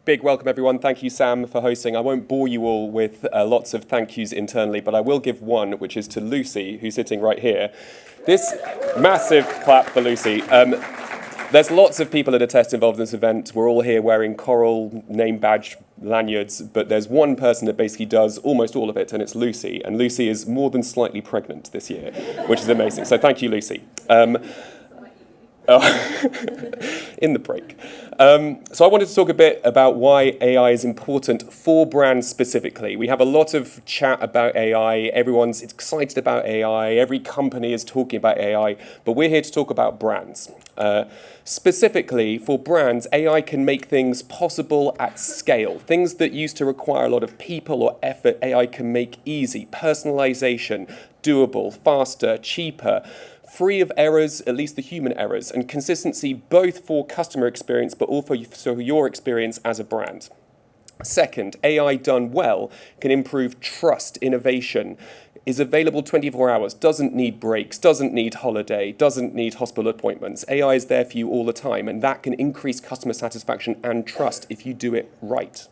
Big welcome, everyone. Thank you, Sam, for hosting. I won't bore you all with lots of thank yous internally, but I will give one, which is to Lucy, who's sitting right here. This massive clap for Lucy. There's lots of people at Attest involved in this event. We're all here wearing coral name badge lanyards, but there's one person that basically does almost all of it, and it's Lucy. And Lucy is more than slightly pregnant this year, which is amazing. So thank you, Lucy. In the break. So I wanted to talk a bit about why AI is important for brands specifically. We have a lot of chat about AI. Everyone's excited about AI. Every company is talking about AI. But we're here to talk about brands. Specifically, for brands, AI can make things possible at scale. Things that used to require a lot of people or effort, AI can make easy. Personalization, doable, faster, cheaper, free of errors, at least the human errors, and consistency both for customer experience but also for your experience as a brand. Second, AI done well can improve trust, innovation, is available 24 hours, doesn't need breaks, doesn't need holiday, doesn't need hospital appointments. AI is there for you all the time, and that can increase customer satisfaction and trust if you do it right.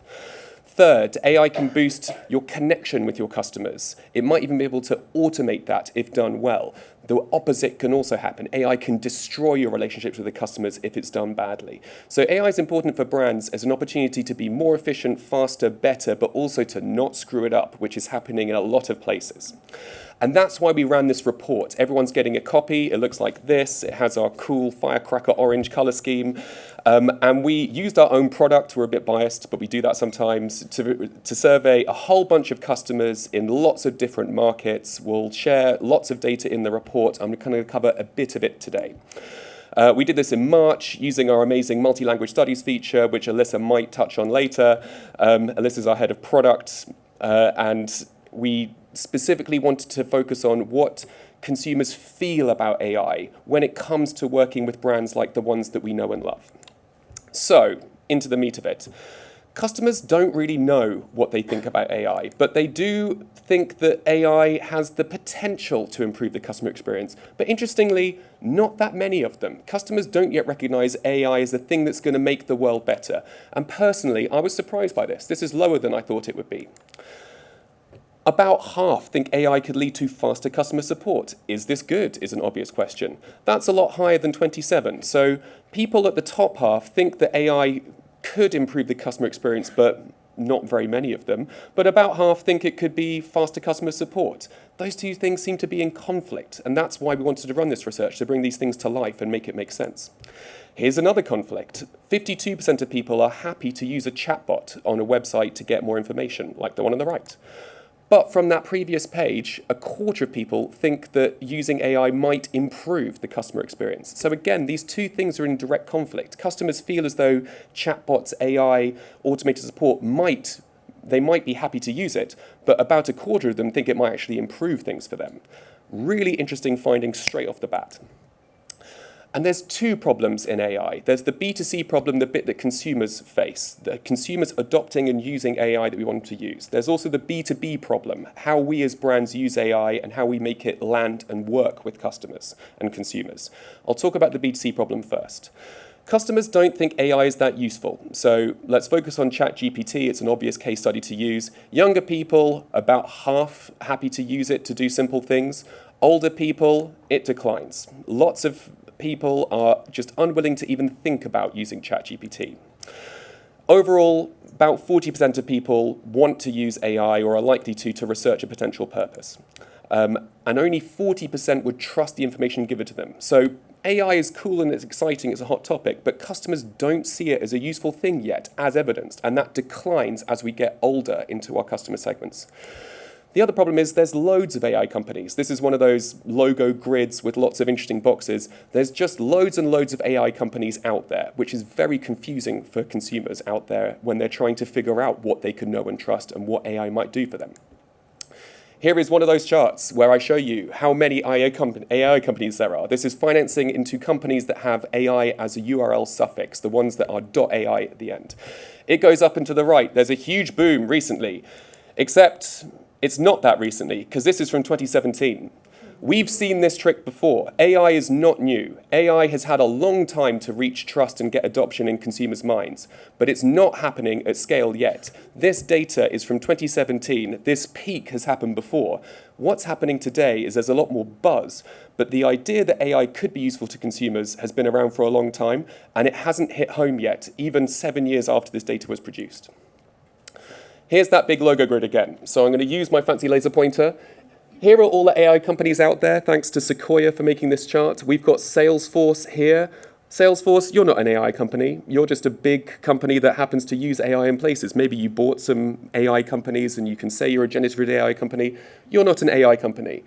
Third, AI can boost your connection with your customers. It might even be able to automate that if done well. The opposite can also happen. AI can destroy your relationships with the customers if it's done badly. So AI is important for brands as an opportunity to be more efficient, faster, better, but also to not screw it up, which is happening in a lot of places. And that's why we ran this report. Everyone's getting a copy. It looks like this. It has our cool firecracker orange color scheme. And we used our own product. We're a bit biased, but we do that sometimes, to survey a whole bunch of customers in lots of different markets. We'll share lots of data in the report. I'm going to cover a bit of it today. We did this in March using our amazing multi-language studies feature, which Alyssa might touch on later. Alyssa's our head of product, and we specifically wanted to focus on what consumers feel about AI when it comes to working with brands like the ones that we know and love. So, into the meat of it. Customers don't really know what they think about AI, but they do think that AI has the potential to improve the customer experience. But interestingly, not that many of them. Customers don't yet recognize AI as the thing that's going to make the world better. And personally, I was surprised by this. This is lower than I thought it would be. About half think AI could lead to faster customer support. Is this good? Is an obvious question. That's a lot higher than 27. So people at the top half think that AI could improve the customer experience, but not very many of them. But about half think it could be faster customer support. Those two things seem to be in conflict, and that's why we wanted to run this research, to bring these things to life and make it make sense. Here's another conflict. 52% of people are happy to use a chatbot on a website to get more information, like the one on the right. But from that previous page, a quarter of people think that using AI might improve the customer experience. So again, these two things are in direct conflict. Customers feel as though chatbots, AI, automated support might be happy to use it, but about a quarter of them think it might actually improve things for them. Really interesting findings straight off the bat. And there's two problems in AI. There's the B2C problem, the bit that consumers face, the consumers adopting and using AI that we want to use. There's also the B2B problem, how we as brands use AI and how we make it land and work with customers and consumers. I'll talk about the B2C problem first. Customers don't think AI is that useful. So let's focus on ChatGPT. It's an obvious case study to use. Younger people, about half happy to use it to do simple things. Older people, it declines. Lots of people are just unwilling to even think about using ChatGPT. Overall, about 40% of people want to use AI or are likely to research a potential purpose. And only 40% would trust the information given to them. So AI is cool and it's exciting, it's a hot topic, but customers don't see it as a useful thing yet, as evidenced, and that declines as we get older into our customer segments. The other problem is there's loads of AI companies. This is one of those logo grids with lots of interesting boxes. There's just loads and loads of AI companies out there, which is very confusing for consumers out there when they're trying to figure out what they can know and trust and what AI might do for them. Here is one of those charts where I show you how many AI companies there are. This is financing into companies that have AI as a URL suffix, the ones that are .ai at the end. It goes up and to the right. There's a huge boom recently, except it's not that recently, because this is from 2017. We've seen this trick before. AI is not new. AI has had a long time to reach trust and get adoption in consumers' minds, but it's not happening at scale yet. This data is from 2017. This peak has happened before. What's happening today is there's a lot more buzz, but the idea that AI could be useful to consumers has been around for a long time, and it hasn't hit home yet, even 7 years after this data was produced. Here's that big logo grid again. So I'm going to use my fancy laser pointer. Here are all the AI companies out there. Thanks to Sequoia for making this chart. We've got Salesforce here. Salesforce, you're not an AI company. You're just a big company that happens to use AI in places. Maybe you bought some AI companies and you can say you're a generative AI company. You're not an AI company.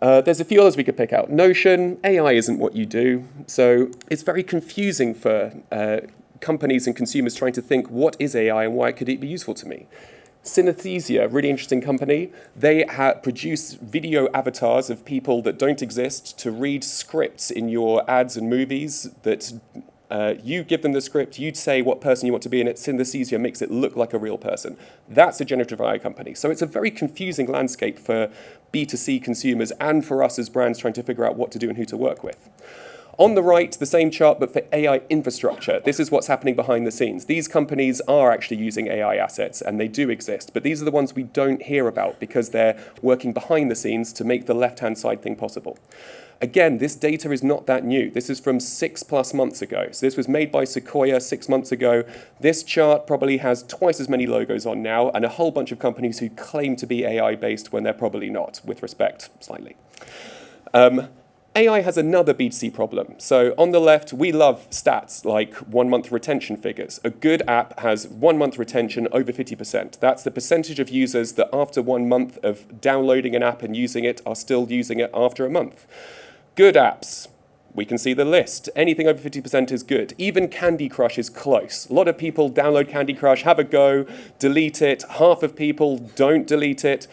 There's a few others we could pick out. Notion, AI isn't what you do. So it's very confusing for companies and consumers trying to think, what is AI and why could it be useful to me? Synesthesia, really interesting company. They produce video avatars of people that don't exist to read scripts in your ads and movies that you give them the script, you'd say what person you want to be in it, Synesthesia makes it look like a real person. That's a generative AI company. So it's a very confusing landscape for B2C consumers and for us as brands trying to figure out what to do and who to work with. On the right, the same chart, but for AI infrastructure. This is what's happening behind the scenes. These companies are actually using AI assets, and they do exist, but these are the ones we don't hear about because they're working behind the scenes to make the left-hand side thing possible. Again, this data is not that new. This is from 6+ months ago. So this was made by Sequoia 6 months ago. This chart probably has twice as many logos on now, and a whole bunch of companies who claim to be AI-based when they're probably not, with respect, slightly. AI has another B2C problem. So on the left, we love stats like 1 month retention figures. A good app has 1 month retention over 50%. That's the percentage of users that after 1 month of downloading an app and using it are still using it after a month. Good apps, we can see the list. Anything over 50% is good. Even Candy Crush is close. A lot of people download Candy Crush, have a go, delete it. Half of people don't delete it.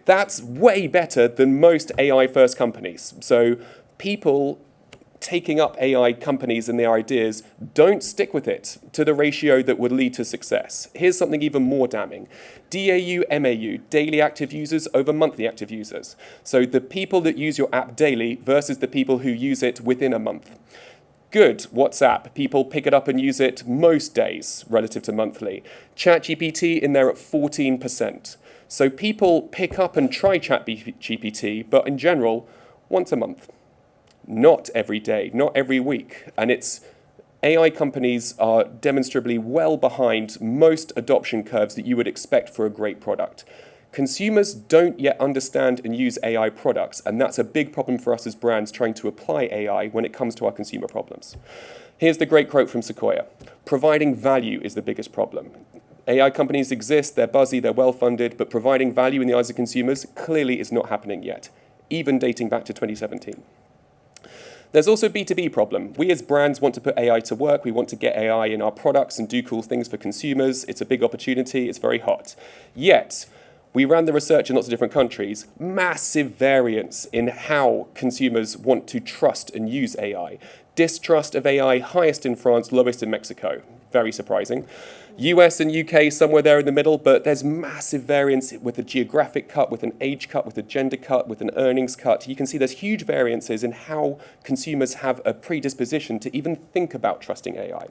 That's way better than most AI-first companies. So people taking up AI companies and their ideas don't stick with it to the ratio that would lead to success. Here's something even more damning. DAU, MAU, daily active users over monthly active users. So the people that use your app daily versus the people who use it within a month. Good, WhatsApp. People pick it up and use it most days relative to monthly. ChatGPT in there at 14%. So people pick up and try ChatGPT, but in general, once a month. Not every day, not every week. And AI companies are demonstrably well behind most adoption curves that you would expect for a great product. Consumers don't yet understand and use AI products, and that's a big problem for us as brands trying to apply AI when it comes to our consumer problems. Here's the great quote from Sequoia. Providing value is the biggest problem. AI companies exist, they're buzzy, they're well-funded, but providing value in the eyes of consumers clearly is not happening yet, even dating back to 2017. There's also a B2B problem. We as brands want to put AI to work. We want to get AI in our products and do cool things for consumers. It's a big opportunity. It's very hot. Yet, we ran the research in lots of different countries. Massive variance in how consumers want to trust and use AI. Distrust of AI, highest in France, lowest in Mexico. Very surprising. US and UK, somewhere there in the middle, but there's massive variance with a geographic cut, with an age cut, with a gender cut, with an earnings cut. You can see there's huge variances in how consumers have a predisposition to even think about trusting AI.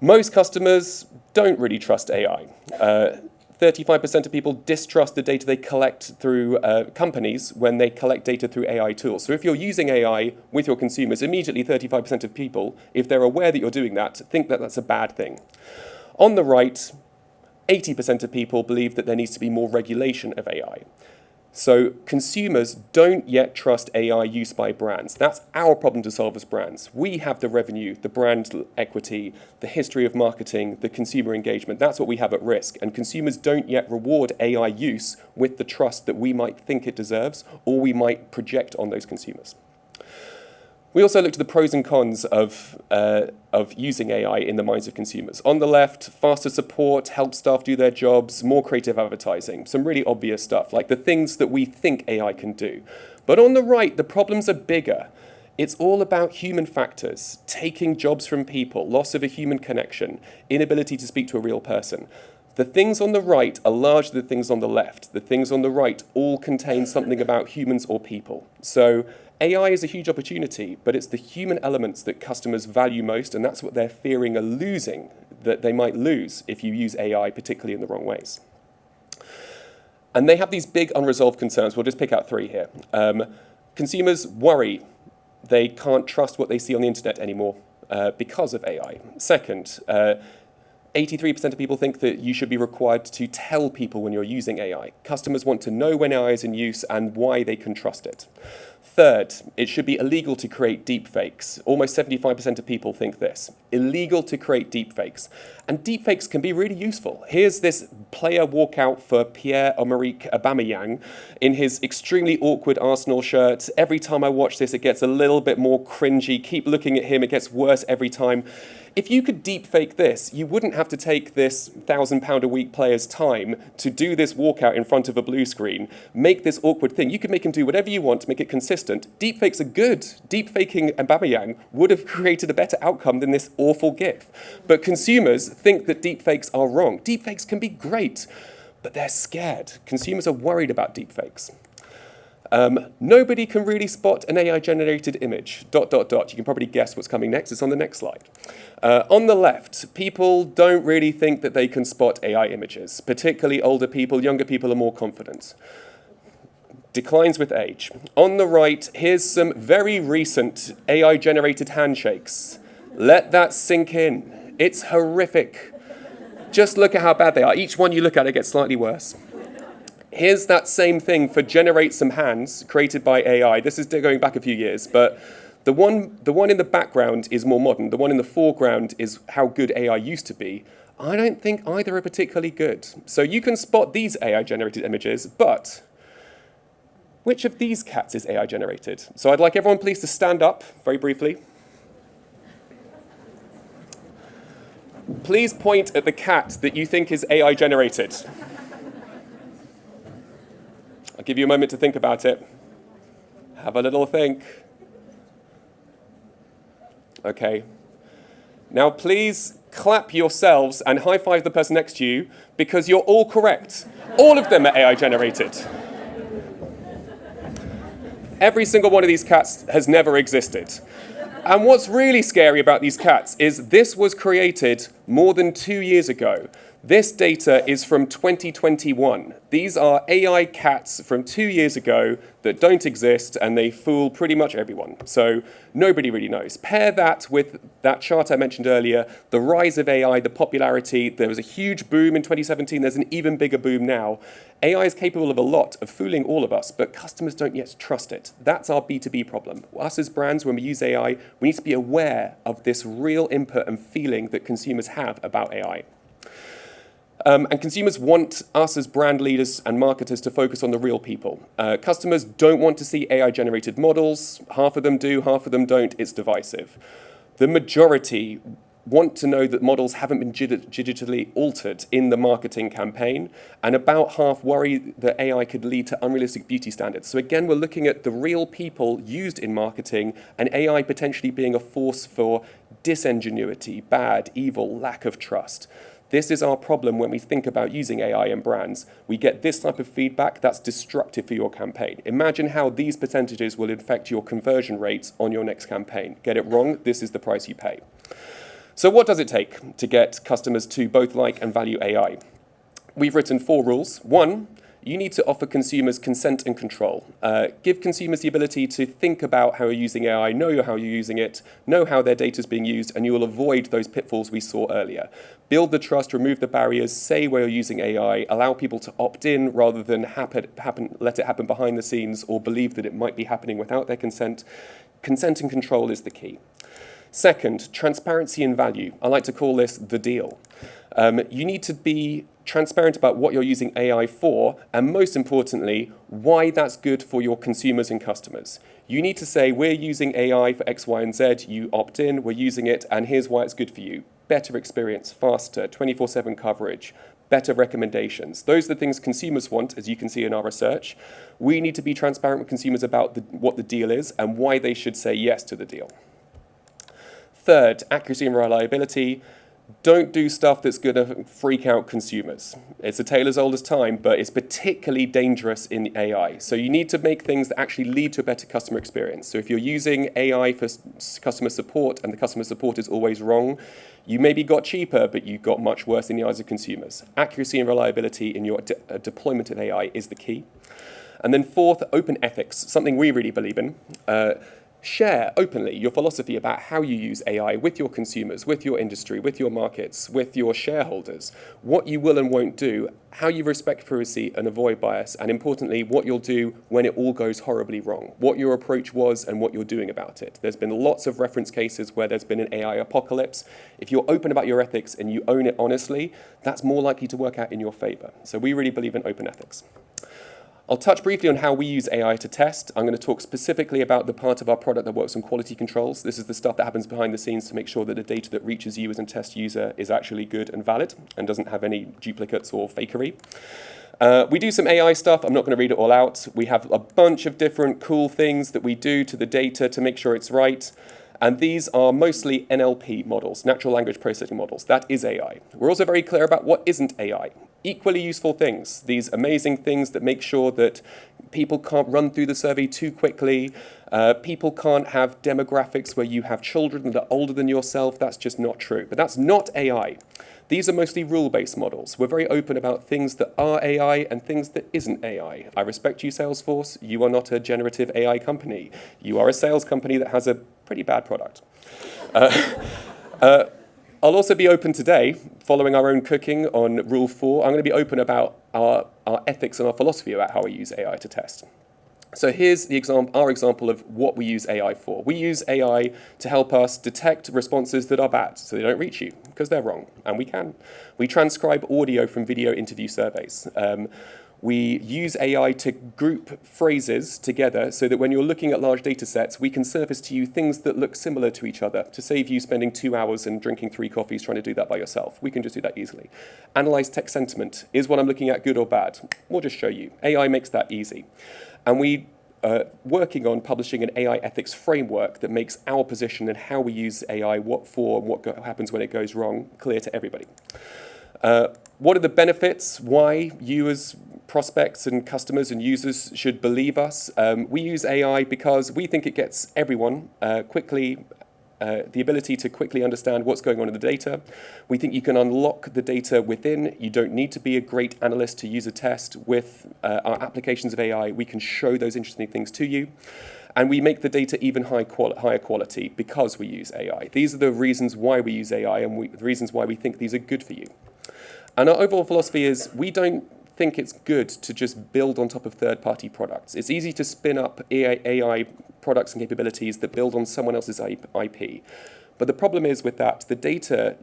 Most customers don't really trust AI. 35% of people distrust the data they collect through companies when they collect data through AI tools. So if you're using AI with your consumers, immediately 35% of people, if they're aware that you're doing that, think that that's a bad thing. On the right, 80% of people believe that there needs to be more regulation of AI. So consumers don't yet trust AI use by brands. That's our problem to solve as brands. We have the revenue, the brand equity, the history of marketing, the consumer engagement. That's what we have at risk. And consumers don't yet reward AI use with the trust that we might think it deserves or we might project on those consumers. We also looked at the pros and cons of using AI in the minds of consumers. On the left, faster support, help staff do their jobs, more creative advertising, some really obvious stuff, like the things that we think AI can do. But on the right, the problems are bigger. It's all about human factors, taking jobs from people, loss of a human connection, inability to speak to a real person. The things on the right are larger than the things on the left. The things on the right all contain something about humans or people. So AI is a huge opportunity, but it's the human elements that customers value most, and that's what they're fearing are losing, that they might lose if you use AI, particularly in the wrong ways. And they have these big unresolved concerns. We'll just pick out three here. Consumers worry they can't trust what they see on the internet anymore because of AI. Second, 83% of people think that you should be required to tell people when you're using AI. Customers want to know when AI is in use and why they can trust it. Third, it should be illegal to create deepfakes. Almost 75% of people think this. Illegal to create deepfakes. And deepfakes can be really useful. Here's this player walkout for Pierre-Emerick Aubameyang in his extremely awkward Arsenal shirt. Every time I watch this, it gets a little bit more cringy. Keep looking at him, it gets worse every time. If you could deepfake this, you wouldn't have to take this £1,000-a-week player's time to do this walkout in front of a blue screen, make this awkward thing. You could make him do whatever you want to make it consistent. Deepfakes are good. Deepfaking Aubameyang would have created a better outcome than this awful GIF. But consumers think that deepfakes are wrong. Deepfakes can be great, but they're scared. Consumers are worried about deepfakes. Nobody can really spot an AI-generated image, ... You can probably guess what's coming next. It's on the next slide. On the left, people don't really think that they can spot AI images, particularly older people. Younger people are more confident. Declines with age. On the right, here's some very recent AI-generated handshakes. Let that sink in. It's horrific. Just look at how bad they are. Each one you look at, it gets slightly worse. Here's that same thing for Generate Some Hands, created by AI. This is going back a few years, but the one in the background is more modern. The one in the foreground is how good AI used to be. I don't think either are particularly good. So you can spot these AI-generated images, but which of these cats is AI-generated? So I'd like everyone please to stand up very briefly. Please point at the cat that you think is AI-generated. I'll give you a moment to think about it. Have a little think. Okay. Now please clap yourselves and high-five the person next to you because you're all correct. All of them are AI-generated. Every single one of these cats has never existed. And what's really scary about these cats is this was created more than 2 years ago. This data is from 2021. These are AI cats from 2 years ago that don't exist, and they fool pretty much everyone. So nobody really knows. Pair that with that chart I mentioned earlier, the rise of AI, the popularity. There was a huge boom in 2017. There's an even bigger boom now. AI is capable of a lot of fooling all of us, but customers don't yet trust it. That's our B2B problem. Us as brands, when we use AI, we need to be aware of this real input and feeling that consumers have about AI. And consumers want us as brand leaders and marketers to focus on the real people. Customers don't want to see AI-generated models. Half of them do, half of them don't. It's divisive. The majority want to know that models haven't been digitally altered in the marketing campaign, and about half worry that AI could lead to unrealistic beauty standards. So again, we're looking at the real people used in marketing, and AI potentially being a force for disingenuity, bad, evil, lack of trust. This is our problem when we think about using AI in brands. We get this type of feedback that's destructive for your campaign. Imagine how these percentages will affect your conversion rates on your next campaign. Get it wrong, this is the price you pay. So what does it take to get customers to both like and value AI? We've written 4 rules. 1, you need to offer consumers consent and control. Give consumers the ability to think about how you're using AI, know how you're using it, know how their data is being used, and you will avoid those pitfalls we saw earlier. Build the trust, remove the barriers, say where you're using AI, allow people to opt in rather than let it happen behind the scenes or believe that it might be happening without their consent. Consent and control is the key. Second, transparency and value. I like to call this the deal. You need to be transparent about what you're using AI for, and most importantly, why that's good for your consumers and customers. You need to say, we're using AI for X, Y, and Z, you opt in, we're using it, and here's why it's good for you. Better experience, faster, 24/7 coverage, better recommendations. Those are the things consumers want, as you can see in our research. We need to be transparent with consumers about what the deal is and why they should say yes to the deal. Third, accuracy and reliability. Don't do stuff that's going to freak out consumers. It's a tale as old as time, but it's particularly dangerous in AI. So you need to make things that actually lead to a better customer experience. So if you're using AI for customer support and the customer support is always wrong, you maybe got cheaper, but you got much worse in the eyes of consumers. Accuracy and reliability in your deployment of AI is the key. And then fourth, open ethics, something we really believe in. Share openly your philosophy about how you use AI with your consumers, with your industry, with your markets, with your shareholders, what you will and won't do, how you respect privacy and avoid bias, and importantly, what you'll do when it all goes horribly wrong, what your approach was and what you're doing about it. There's been lots of reference cases where there's been an AI apocalypse. If you're open about your ethics and you own it honestly, that's more likely to work out in your favor. So we really believe in open ethics. I'll touch briefly on how we use AI to test. I'm going to talk specifically about the part of our product that works on quality controls. This is the stuff that happens behind the scenes to make sure that the data that reaches you as a test user is actually good and valid and doesn't have any duplicates or fakery. We do some AI stuff. I'm not going to read it all out. We have a bunch of different cool things that we do to the data to make sure it's right. And these are mostly NLP models, natural language processing models. That is AI. We're also very clear about what isn't AI. Equally useful things, these amazing things that make sure that people can't run through the survey too quickly, people can't have demographics where you have children that are older than yourself. That's just not true. But that's not AI. These are mostly rule-based models. We're very open about things that are AI and things that isn't AI. I respect you, Salesforce. You are not a generative AI company. You are a sales company that has a pretty bad product. I'll also be open today, following our own cooking on Rule 4. I'm going to be open about our ethics and our philosophy about how we use AI to test. So here's our example of what we use AI for. We use AI to help us detect responses that are bad, so they don't reach you, because they're wrong, and we can. We transcribe audio from video interview surveys. We use AI to group phrases together so that when you're looking at large data sets, we can surface to you things that look similar to each other to save you spending 2 hours and drinking 3 coffees trying to do that by yourself. We can just do that easily. Analyze text sentiment. Is what I'm looking at good or bad? We'll just show you. AI makes that easy. And we are working on publishing an AI ethics framework that makes our position and how we use AI, what for, and what happens when it goes wrong, clear to everybody. What are the benefits? Why you as prospects and customers and users should believe us? We use AI because we think it gets everyone quickly the ability to quickly understand what's going on in the data. We think you can unlock the data within. You don't need to be a great analyst to use a test. With our applications of AI, we can show those interesting things to you. And we make the data even higher quality because we use AI. These are the reasons why we use AI and the reasons why we think these are good for you. And our overall philosophy is we don't think it's good to just build on top of third-party products. It's easy to spin up AI products and capabilities that build on someone else's IP. But the problem is with that, the data,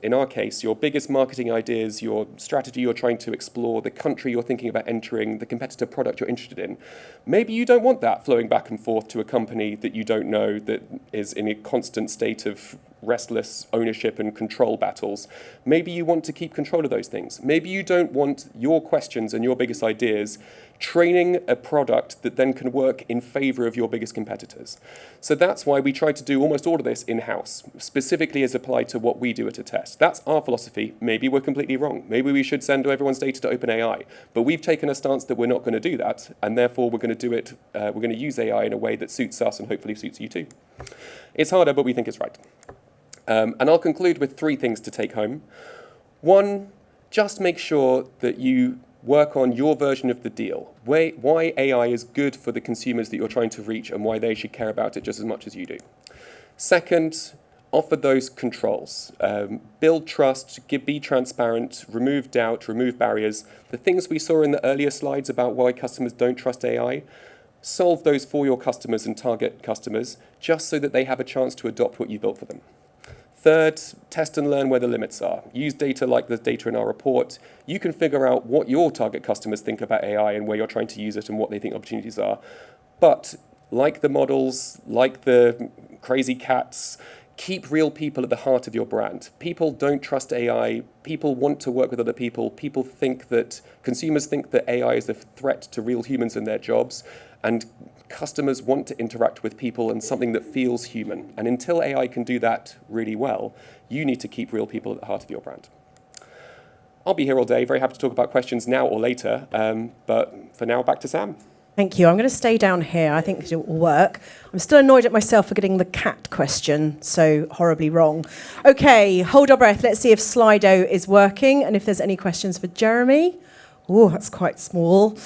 in our case, your biggest marketing ideas, your strategy you're trying to explore, the country you're thinking about entering, the competitor product you're interested in, maybe you don't want that flowing back and forth to a company that you don't know that is in a constant state of restless ownership and control battles. Maybe you want to keep control of those things. Maybe you don't want your questions and your biggest ideas training a product that then can work in favor of your biggest competitors. So that's why we try to do almost all of this in-house, specifically as applied to what we do at Attest. That's our philosophy. Maybe we're completely wrong. Maybe we should send everyone's data to OpenAI. But we've taken a stance that we're not going to do that, and therefore we're going to do it. We're going to use AI in a way that suits us and hopefully suits you too. It's harder, but we think it's right. And I'll conclude with 3 things to take home. 1, just make sure that you work on your version of the deal. Why AI is good for the consumers that you're trying to reach and why they should care about it just as much as you do. 2nd, offer those controls. Build trust, be transparent, remove doubt, remove barriers. The things we saw in the earlier slides about why customers don't trust AI, solve those for your customers and target customers just so that they have a chance to adopt what you built for them. 3rd, test and learn where the limits are. Use data like the data in our report. You can figure out what your target customers think about AI and where you're trying to use it and what they think opportunities are. But like the models, like the crazy cats, keep real people at the heart of your brand. People don't trust AI. People want to work with other people. Consumers think that AI is a threat to real humans and their jobs. And customers want to interact with people and something that feels human. And until AI can do that really well, you need to keep real people at the heart of your brand. I'll be here all day, very happy to talk about questions now or later, but for now, back to Sam. Thank you. I'm going to stay down here. I think it will work. I'm still annoyed at myself for getting the cat question so horribly wrong. Okay, hold our breath. Let's see if Slido is working and if there's any questions for Jeremy. Oh, that's quite small.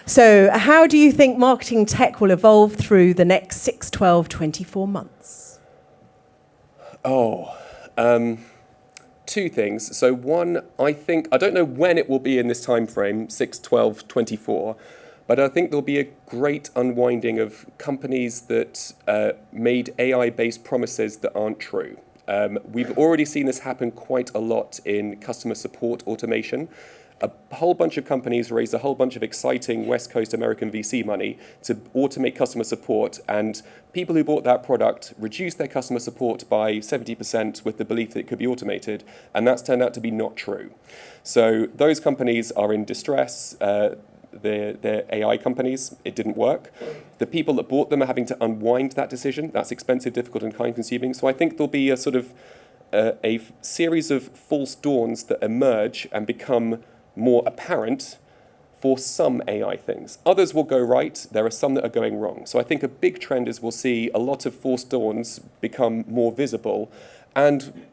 So how do you think marketing tech will evolve through the next 6, 12, 24 months? Two things. So one, I don't know when it will be in this time frame, 6, 12, 24, but I think there'll be a great unwinding of companies that made AI-based promises that aren't true. We've already seen this happen quite a lot in customer support automation. A whole bunch of companies raised a whole bunch of exciting West Coast American VC money to automate customer support, and people who bought that product reduced their customer support by 70% with the belief that it could be automated, and that's turned out to be not true. So those companies are in distress. They're AI companies. It didn't work. The people that bought them are having to unwind that decision. That's expensive, difficult, and time-consuming. So I think there'll be a sort of a series of false dawns that emerge and become more apparent for some AI things. Others will go right. There are some that are going wrong. So I think a big trend is we'll see a lot of false dawns become more visible, and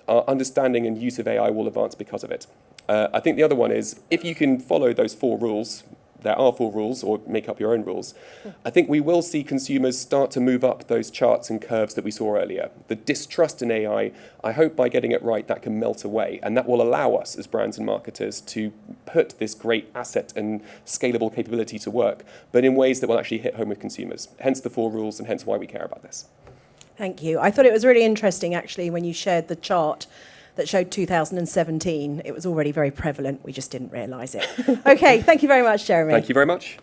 our understanding and use of AI will advance because of it. I think the other one is, if you can follow those 4 rules, there are 4 rules, or make up your own rules, I think we will see consumers start to move up those charts and curves that we saw earlier. The distrust in AI, I hope by getting it right, that can melt away, and that will allow us as brands and marketers to put this great asset and scalable capability to work, but in ways that will actually hit home with consumers. Hence the 4 rules, and hence why we care about this. Thank you. I thought it was really interesting, actually, when you shared the chart that showed 2017. It was already very prevalent. We just didn't realise it. Okay, thank you very much, Jeremy. Thank you very much.